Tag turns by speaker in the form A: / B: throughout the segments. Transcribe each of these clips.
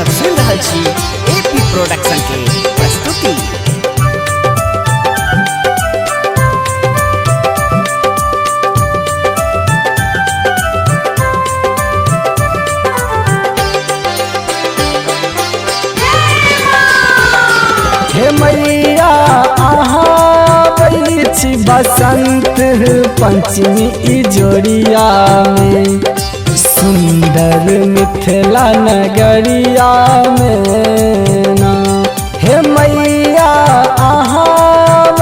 A: सब सुन रहा छी एपी प्रोडक्शन के प्रस्तुति।
B: हे मैया अहाँ छी बसंत पंचमी इजोरिया में, सुंदर मिथिला नगरिया में ना। हे मैया अहाँ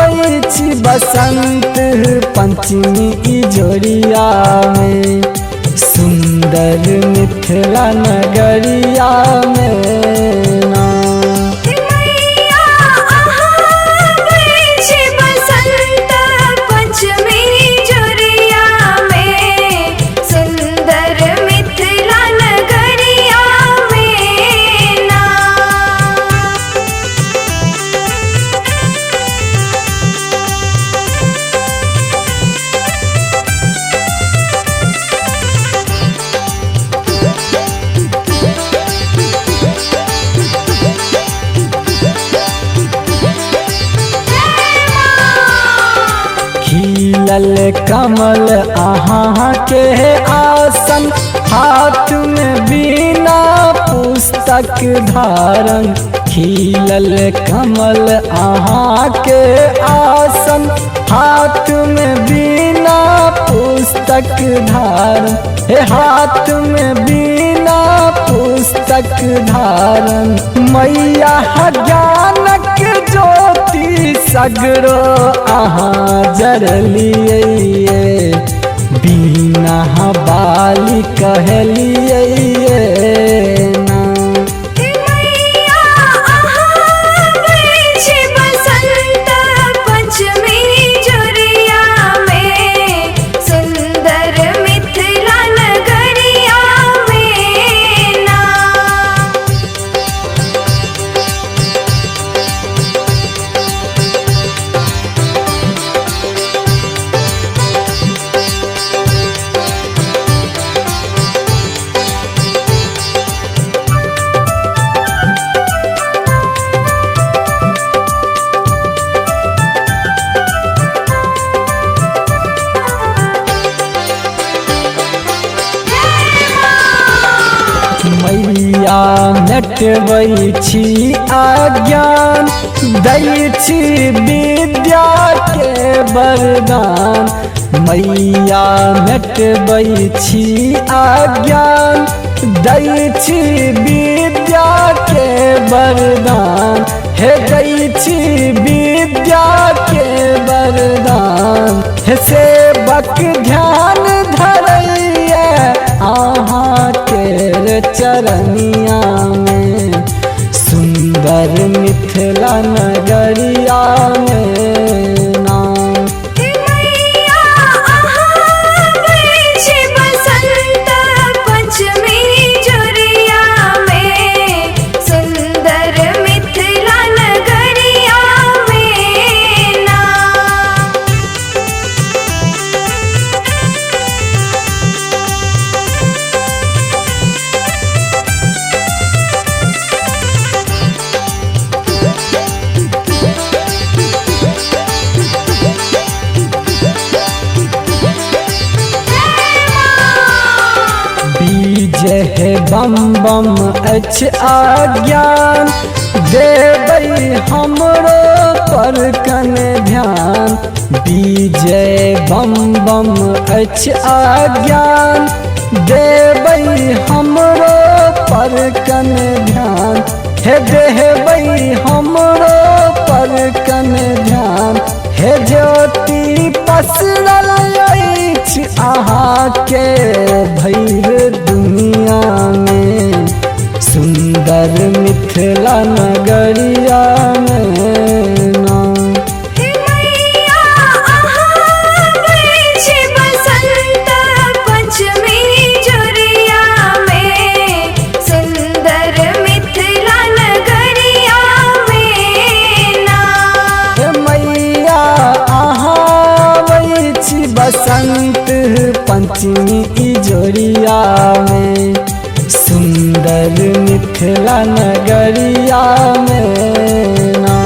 B: छी बसंत पंचमी इजोरिया में, सुंदर मिथिला नगरिया में ना। खिलल कमल अहाँ के आसन, हाथ में बिना पुस्तक धारण। खिलल कमल अहाँ के आसन, हाथ में बिना पुस्तक धारण। हे हाथ में बिना पुस्तक धारण, मैया ज्ञानक ज्योति सगरो अहाँ जरलिए, बिना बाली कहलिए ना। मैया मेटबै छी अज्ञान, दै छी विद्या के वरदान। मैया मेटबै छी अज्ञान, दै छी विद्या के वरदान। हे दै छी विद्या के वरदान। हे सेवक ध्यान धरैया अहाँ के चरनिया में, सुंदर मिथिला नगरिया में ना। जय बम बम अछि अज्ञान, देबै हमरो पर कन ध्यान। विजय बम बम अछि अज्ञान, देबै हमरो पर कन ध्यान। हे देबै हमरो पर कन ध्यान। हे ज्योति पसरल अछि अहाँ के भैर दुनिया में, सुंदर मिथिला नगरिया में ना। बसंत पंचमी इजोरिया में, सुंदर सुंदर मिथिला नगरिया में ना।